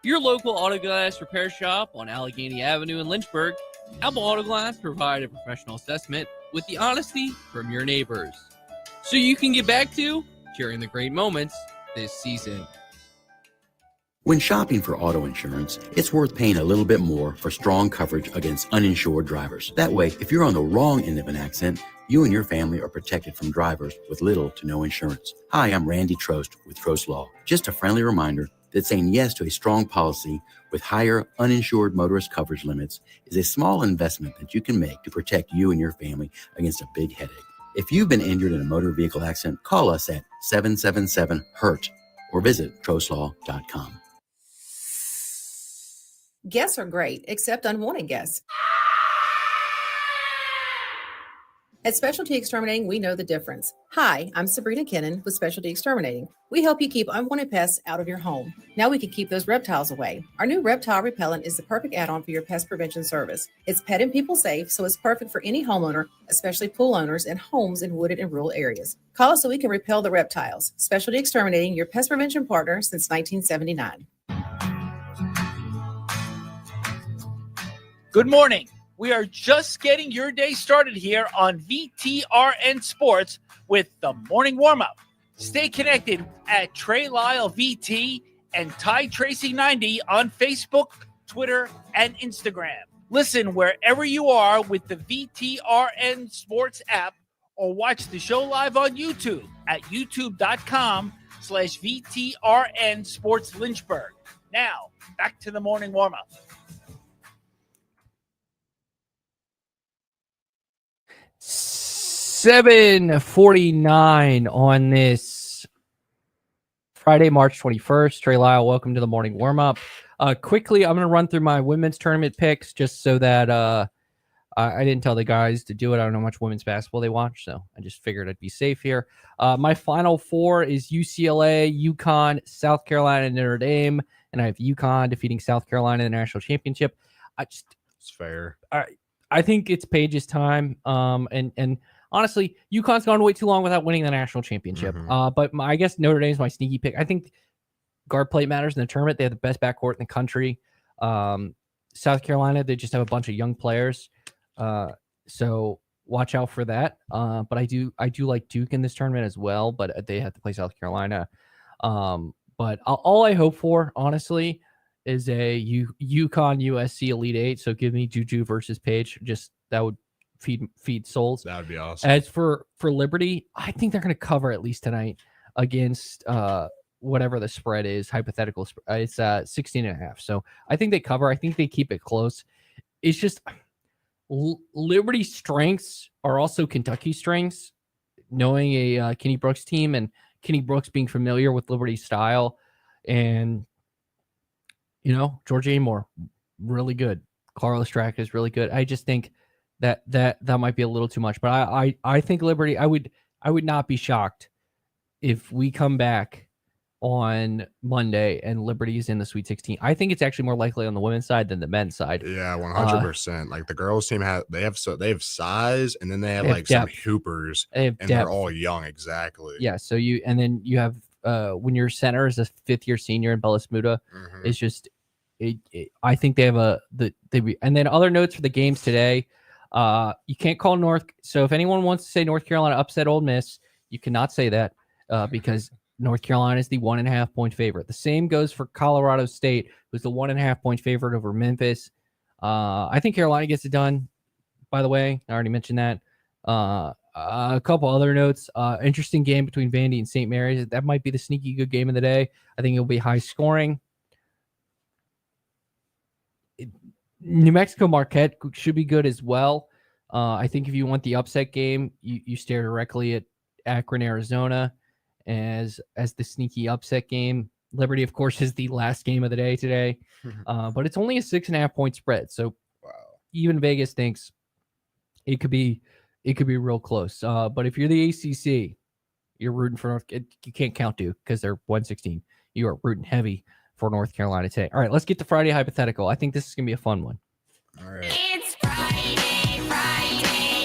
Your local auto glass repair shop on Allegheny Avenue in Lynchburg, Apple Auto Glass provide a professional assessment with the honesty from your neighbors, so you can get back to cheering the great moments this season. When shopping for auto insurance, it's worth paying a little bit more for strong coverage against uninsured drivers. That way, if you're on the wrong end of an accident, you and your family are protected from drivers with little to no insurance. Hi, I'm Randy Trost with Trost Law. Just a friendly reminder that saying yes to a strong policy with higher uninsured motorist coverage limits is a small investment that you can make to protect you and your family against a big headache. If you've been injured in a motor vehicle accident, call us at 777-HURT or visit trostlaw.com. Guests are great, except unwanted guests. At Specialty Exterminating, we know the difference. Hi, I'm Sabrina Kennan with Specialty Exterminating. We help you keep unwanted pests out of your home. Now we can keep those reptiles away. Our new reptile repellent is the perfect add-on for your pest prevention service. It's pet and people safe, so it's perfect for any homeowner, especially pool owners and homes in wooded and rural areas. Call us so we can repel the reptiles. Specialty Exterminating, your pest prevention partner since 1979. Good morning. We are just getting your day started here on VTRN Sports with the morning warm-up. Stay connected at Trey Lyle VT and Ty Tracy 90 on Facebook, Twitter, and Instagram. Listen wherever you are with the VTRN Sports app or watch the show live on YouTube at youtube.com/VTRN Sports Lynchburg. Now, back to the morning warm-up. 7:49 on this Friday, March 21st. Trey Lyle, welcome to the morning warm-up. Quickly, I'm going to run through my women's tournament picks just so that I didn't tell the guys to do it. I don't know how much women's basketball they watch, so I just figured I'd be safe here. My final four is UCLA, UConn, South Carolina, and Notre Dame, and I have UConn defeating South Carolina in the national championship. It's fair. I think it's Paige's time. And honestly, UConn's gone way too long without winning the national championship. But I guess Notre Dame's my sneaky pick. I think guard play matters in the tournament. They have the best backcourt in the country. South Carolina, they just have a bunch of young players. So watch out for that. But I do like Duke in this tournament as well, but they have to play South Carolina. But all I hope for, honestly, is a UConn USC Elite Eight. So give me Juju versus Paige. Just that would feed souls. That would be awesome. As for Liberty, I think they're going to cover at least tonight against whatever the spread is. Hypothetical. It's 16.5. So I think they cover. I think they keep it close. It's just Liberty's strengths are also Kentucky's strengths. Knowing a Kenny Brooks team and Kenny Brooks being familiar with Liberty's style, and George Amore, really good. Carlos Straka is really good. I just think that might be a little too much. But I think Liberty, I would not be shocked if we come back on Monday and Liberty's in the Sweet 16. I think it's actually more likely on the women's side than the men's side. Yeah, 100%. Like the girls team they have size, and then they have like some hoopers, and they're all young. Exactly. Yeah. So you have when your center is a fifth-year senior in Bella Smuda, it's just I think they have and then other notes for the games today. You can't call So if anyone wants to say North Carolina upset Ole Miss, you cannot say that because North Carolina is the 1.5 point favorite. The same goes for Colorado State, who's the 1.5 point favorite over Memphis. I think Carolina gets it done. By the way, I already mentioned that. A couple other notes. Interesting game between Vandy and St. Mary's. That might be the sneaky good game of the day. I think it'll be high scoring. New Mexico Marquette should be good as well. I think if you want the upset game, you stare directly at Akron, Arizona as the sneaky upset game. Liberty, of course, is the last game of the day today, but it's only a 6.5 point spread. So even Vegas thinks it could be real close. But if you're the ACC, you're rooting for you can't count Duke because they're 116. You are rooting heavy for North Carolina today. All right, let's get to Friday hypothetical. I think this is going to be a fun one. All right. It's Friday,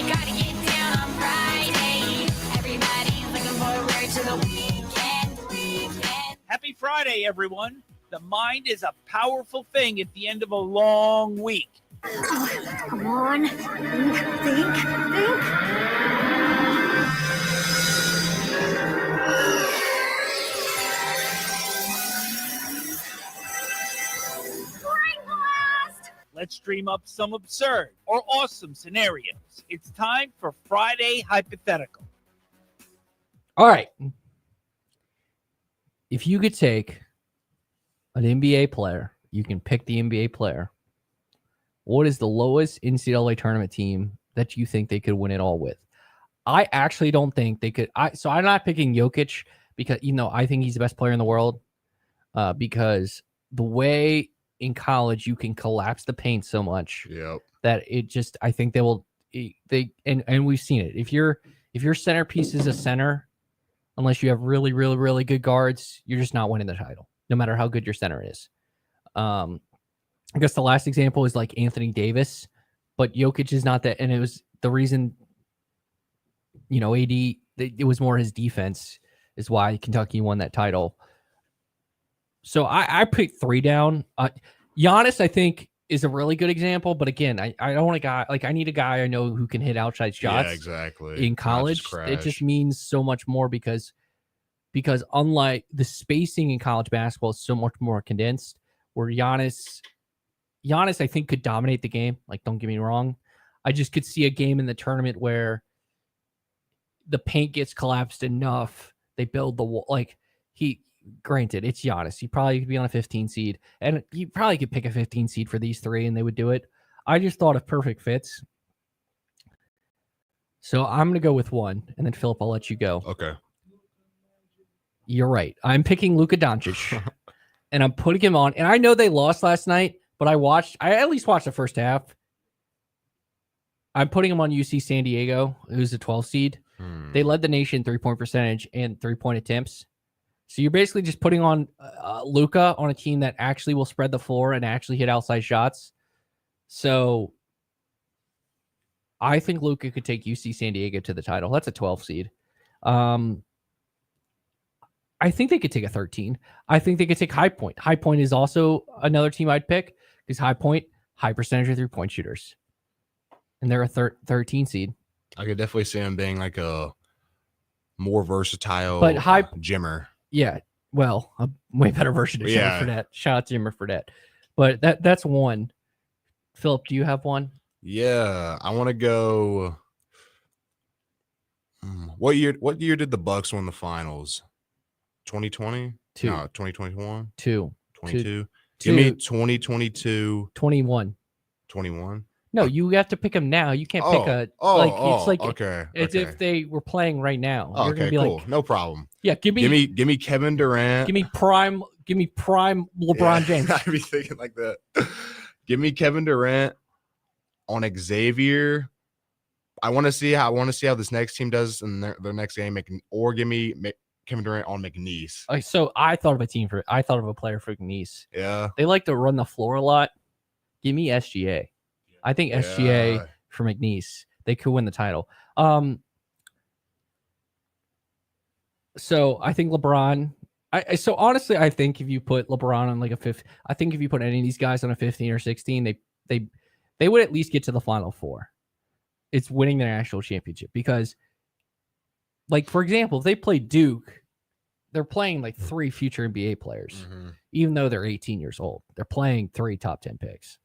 gotta get down on Friday. Everybody's looking forward to the weekend. Happy Friday, everyone. The mind is a powerful thing at the end of a long week. Come on, think. Let's dream up some absurd or awesome scenarios. It's time for Friday Hypothetical. All right. If you could take an NBA player, you can pick the NBA player. What is the lowest NCAA tournament team that you think they could win it all with? I actually don't think they could. So I'm not picking Jokic because, I think he's the best player in the world because the way in college you can collapse the paint so much that it just, I think they will, and we've seen it. If your centerpiece is a center, unless you have really, really, really good guards, you're just not winning the title, no matter how good your center is. I guess the last example is like Anthony Davis, but Jokic is not that. And it was the reason, AD, it was more his defense is why Kentucky won that title. So I picked 3 down. Giannis, I think, is a really good example. But again, I don't want a guy, I need a guy I know who can hit outside shots. Yeah, exactly. In college, it just means so much more because unlike the spacing in college basketball is so much more condensed, where Giannis, I think, could dominate the game. Don't get me wrong. I just could see a game in the tournament where the paint gets collapsed enough. They build the wall. Granted, it's Giannis. He probably could be on a 15 seed, and he probably could pick a 15 seed for these 3, and they would do it. I just thought of perfect fits. So I'm going to go with 1, and then Phillip, I'll let you go. Okay. You're right. I'm picking Luka Doncic, and I'm putting him on. And I know they lost last night, but I at least watched the first half. I'm putting him on UC San Diego, who's a 12 seed. They led the nation 3-point percentage and 3-point attempts. So you're basically just putting on Luka on a team that actually will spread the floor and actually hit outside shots. So I think Luka could take UC San Diego to the title. That's a 12 seed. I think they could take a 13. I think they could take High Point. High Point is also another team I'd pick because High Point, high percentage of 3-point shooters. And they're a 13 seed. I could definitely see him being a more versatile Jimmer. Yeah, well, a way better version of Jimmer Fredette. Shout out to Jimmer Fredette. But that's 1. Phillip, do you have 1? Yeah, I want to go. What year did the Bucks win the finals? 2020? 2. No, 2021? 2. 22. Give me 2022. 21. 21? No, you have to pick them now. You can't pick okay. It's if they were playing right now. Oh, You're gonna okay, be cool. No problem. Yeah, give me Kevin Durant. Give me prime LeBron James. I'd be thinking like that. Give me Kevin Durant on Xavier. I want to see how this next team does in their next game. Or give me Kevin Durant on McNeese. So I thought of a player for McNeese. Yeah. They like to run the floor a lot. Give me SGA. I think SGA for McNeese. They could win the title. So I think LeBron. So honestly, I think if you put LeBron on a 5th, I think if you put any of these guys on a 15 or 16, they would at least get to the Final 4. It's winning the national championship because, for example, if they play Duke, they're playing 3 future NBA players, even though they're 18 years old. They're playing 3 top 10 picks.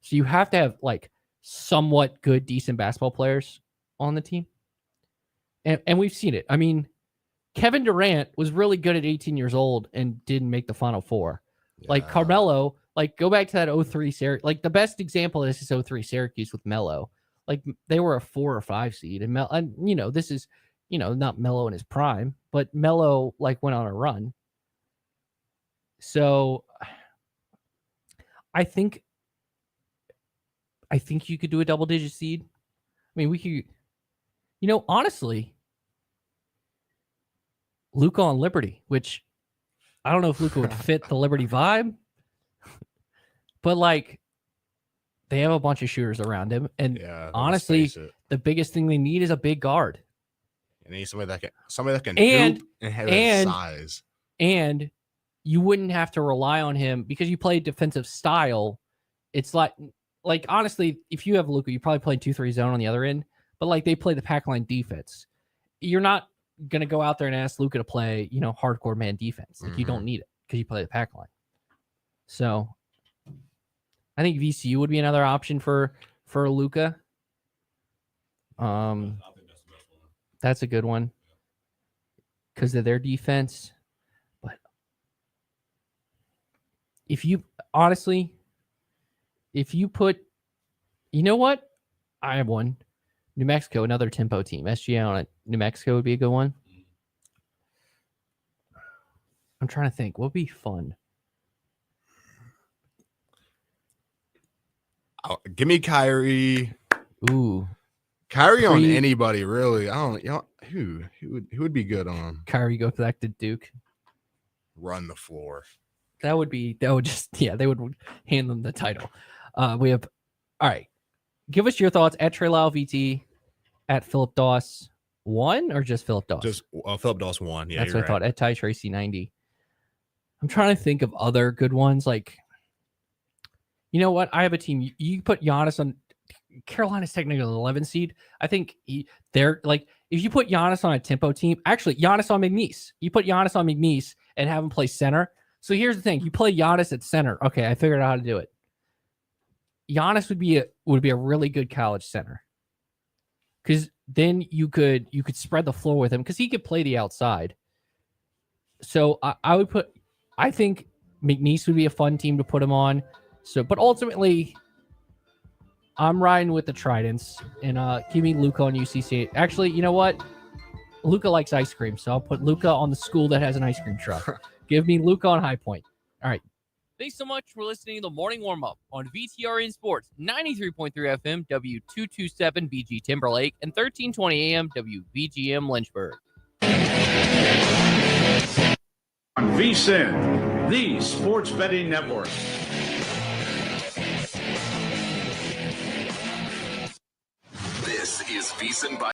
So you have to have somewhat good, decent basketball players on the team. And we've seen it. I mean, Kevin Durant was really good at 18 years old and didn't make the Final 4. Yeah. Carmelo, go back to that 03 Syracuse. The best example of this is 03 Syracuse with Melo. They were a 4 or 5 seed. And this is, not Melo in his prime, but Melo went on a run. So I think you could do a double-digit seed. I mean, we could, honestly, Luka on Liberty, which I don't know if Luka would fit the Liberty vibe, but they have a bunch of shooters around him, and honestly, the biggest thing they need is a big guard. They need somebody that can hoop and have size. And you wouldn't have to rely on him because you play defensive style. It's honestly, if you have Luka, you probably play 2-3 zone on the other end, but they play the pack line defense. You're not going to go out there and ask Luka to play, hardcore man defense. You don't need it because you play the pack line. So I think VCU would be another option for Luka. That's a good one because of their defense. But if you put, you know what? I have one. New Mexico, another tempo team. SGA on it. New Mexico would be a good one. I'm trying to think. What would be fun? Give me Kyrie. Ooh. Kyrie on anybody, really. I don't who would be good on Kyrie go back to Duke. Run the floor. They would hand them the title. We have all right. Give us your thoughts at Trey Lyle VT, at Philip Doss 1 or just Philip Doss? Just Philip Doss 1. Yeah, that's what I thought. At Ty Tracy 90. I'm trying to think of other good ones. Like, you know what? I have a team. You put Giannis on. Carolina's technically an 11 seed. I think they're like, if you put Giannis on a tempo team, actually Giannis on McNeese. You put Giannis on McNeese and have him play center. So here's the thing: you play Giannis at center. Okay, I figured out how to do it. Giannis would be a really good college center, because then you could spread the floor with him because he could play the outside. So I think McNeese would be a fun team to put him on. So, but ultimately, I'm riding with the Tridents and give me Luka on UCC. Actually, you know what? Luka likes ice cream, so I'll put Luka on the school that has an ice cream truck. Give me Luka on High Point. All right. Thanks so much for listening to the morning warm-up on VTRN Sports, 93.3 FM, W227 BG Timberlake, and 1320 AM WBGM Lynchburg. On VSiN, the sports betting network. This is VSiN by